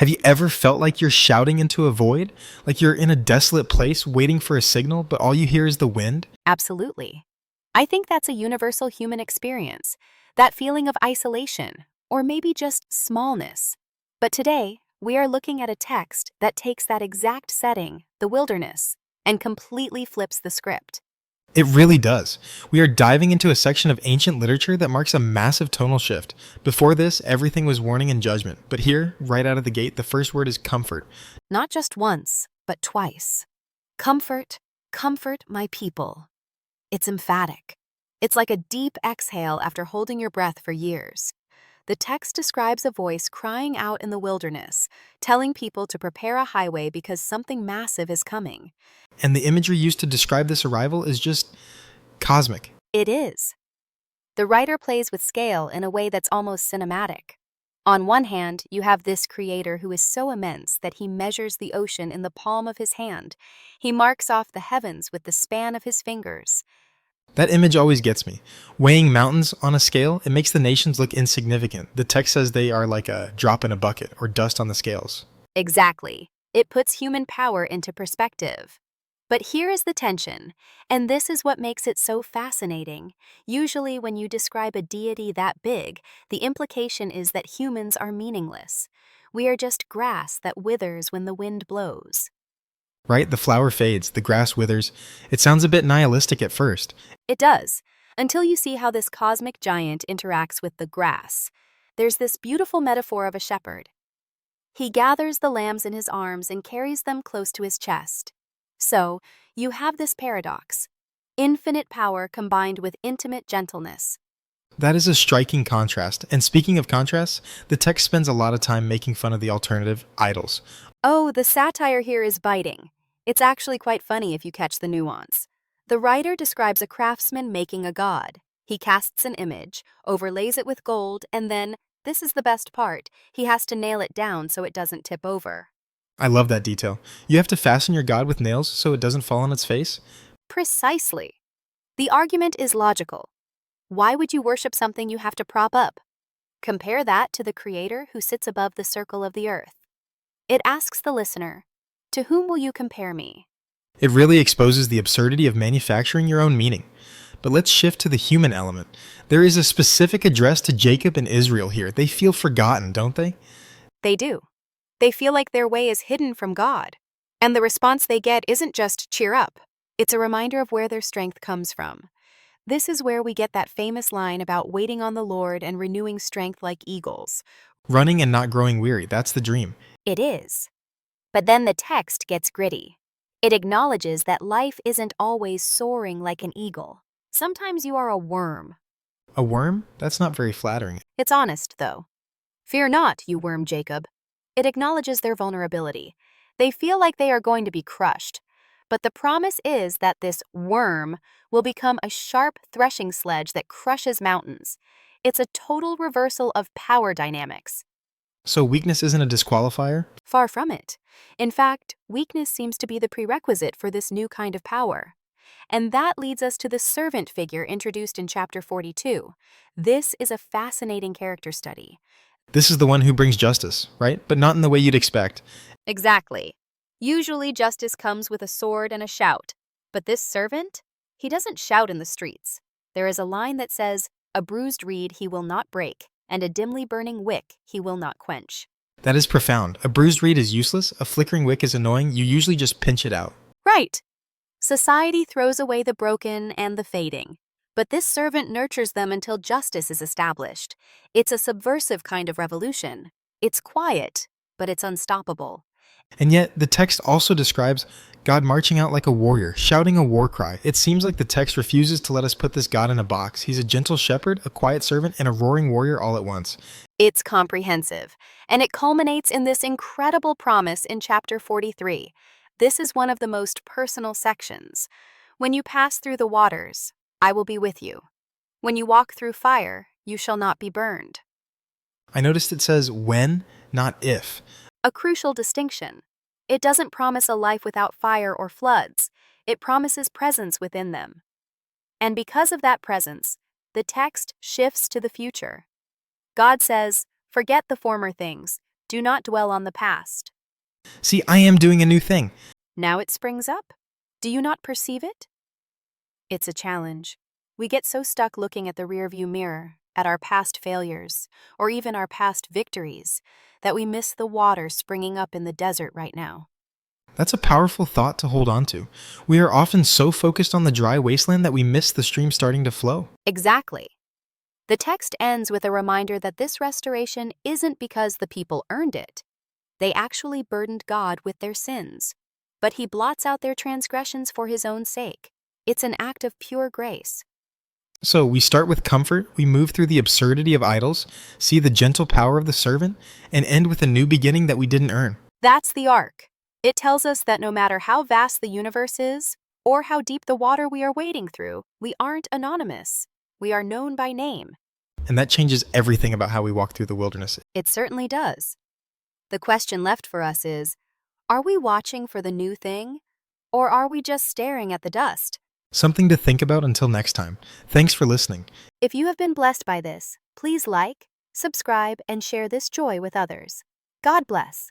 Have you ever felt like you're shouting into a void? Like you're in a desolate place waiting for a signal, but all you hear is the wind? Absolutely. I think that's a universal human experience, that feeling of isolation, or maybe just smallness. But today, we are looking at a text that takes that exact setting, the wilderness, and completely flips the script. It really does. We are diving into a section of ancient literature that marks a massive tonal shift. Before this, everything was warning and judgment, but here, right out of the gate, the first word is comfort. Not just once, but twice. Comfort, comfort my people. It's emphatic. It's like a deep exhale after holding your breath for years. The text describes a voice crying out in the wilderness, telling people to prepare a highway because something massive is coming. And the imagery used to describe this arrival is just cosmic. It is. The writer plays with scale in a way that's almost cinematic. On one hand, you have this creator who is so immense that he measures the ocean in the palm of his hand. He marks off the heavens with the span of his fingers. That image always gets me. Weighing mountains on a scale, it makes the nations look insignificant. The text says they are like a drop in a bucket or dust on the scales. Exactly. It puts human power into perspective. But here is the tension, and this is what makes it so fascinating. Usually, when you describe a deity that big, the implication is that humans are meaningless. We are just grass that withers when the wind blows. Right? The flower fades, the grass withers. It sounds a bit nihilistic at first. It does, until you see how this cosmic giant interacts with the grass. There's this beautiful metaphor of a shepherd. He gathers the lambs in his arms and carries them close to his chest. So, you have this paradox: infinite power combined with intimate gentleness. That is a striking contrast. And speaking of contrasts, the text spends a lot of time making fun of the alternative idols. Oh, the satire here is biting. It's actually quite funny if you catch the nuance. The writer describes a craftsman making a god. He casts an image, overlays it with gold, and then, this is the best part, he has to nail it down so it doesn't tip over. I love that detail. You have to fasten your god with nails so it doesn't fall on its face? Precisely. The argument is logical. Why would you worship something you have to prop up? Compare that to the Creator who sits above the circle of the earth. It asks the listener, to whom will you compare me? It really exposes the absurdity of manufacturing your own meaning. But let's shift to the human element. There is a specific address to Jacob and Israel here. They feel forgotten, don't they? They do. They feel like their way is hidden from God. And the response they get isn't just cheer up. It's a reminder of where their strength comes from. This is where we get that famous line about waiting on the Lord and renewing strength like eagles. Running and not growing weary, that's the dream. It is. But then the text gets gritty. It acknowledges that life isn't always soaring like an eagle. Sometimes you are a worm. A worm? That's not very flattering. It's honest, though. Fear not, you worm Jacob. It acknowledges their vulnerability. They feel like they are going to be crushed. But the promise is that this worm will become a sharp threshing sledge that crushes mountains. It's a total reversal of power dynamics. So weakness isn't a disqualifier? Far from it. In fact, weakness seems to be the prerequisite for this new kind of power. And that leads us to the servant figure introduced in chapter 42. This is a fascinating character study. This is the one who brings justice, right? But not in the way you'd expect. Exactly. Usually justice comes with a sword and a shout. But this servant? He doesn't shout in the streets. There is a line that says, "A bruised reed he will not break, and a dimly burning wick he will not quench." That is profound. A bruised reed is useless, a flickering wick is annoying, you usually just pinch it out. Right. Society throws away the broken and the fading. But this servant nurtures them until justice is established. It's a subversive kind of revolution. It's quiet, but it's unstoppable. And yet, the text also describes God marching out like a warrior, shouting a war cry. It seems like the text refuses to let us put this God in a box. He's a gentle shepherd, a quiet servant, and a roaring warrior all at once. It's comprehensive, and it culminates in this incredible promise in chapter 43. This is one of the most personal sections. When you pass through the waters, I will be with you. When you walk through fire, you shall not be burned. I noticed it says when, not if. A crucial distinction. It doesn't promise a life without fire or floods. It promises presence within them. And because of that presence, the text shifts to the future. God says, "Forget the former things. Do not dwell on the past. See, I am doing a new thing. Now it springs up. Do you not perceive it? It's a challenge. We get so stuck looking at the rearview mirror, at our past failures, or even our past victories, that we miss the water springing up in the desert right now. That's a powerful thought to hold on to. We are often so focused on the dry wasteland that we miss the stream starting to flow. Exactly. The text ends with a reminder that this restoration isn't because the people earned it. They actually burdened God with their sins. But he blots out their transgressions for his own sake. It's an act of pure grace. So we start with comfort, we move through the absurdity of idols, see the gentle power of the servant, and end with a new beginning that we didn't earn. That's the arc. It tells us that no matter how vast the universe is, or how deep the water we are wading through, we aren't anonymous. We are known by name. And that changes everything about how we walk through the wilderness. It certainly does. The question left for us is, are we watching for the new thing, or are we just staring at the dust? Something to think about until next time. Thanks for listening. If you have been blessed by this, please like, subscribe, and share this joy with others. God bless.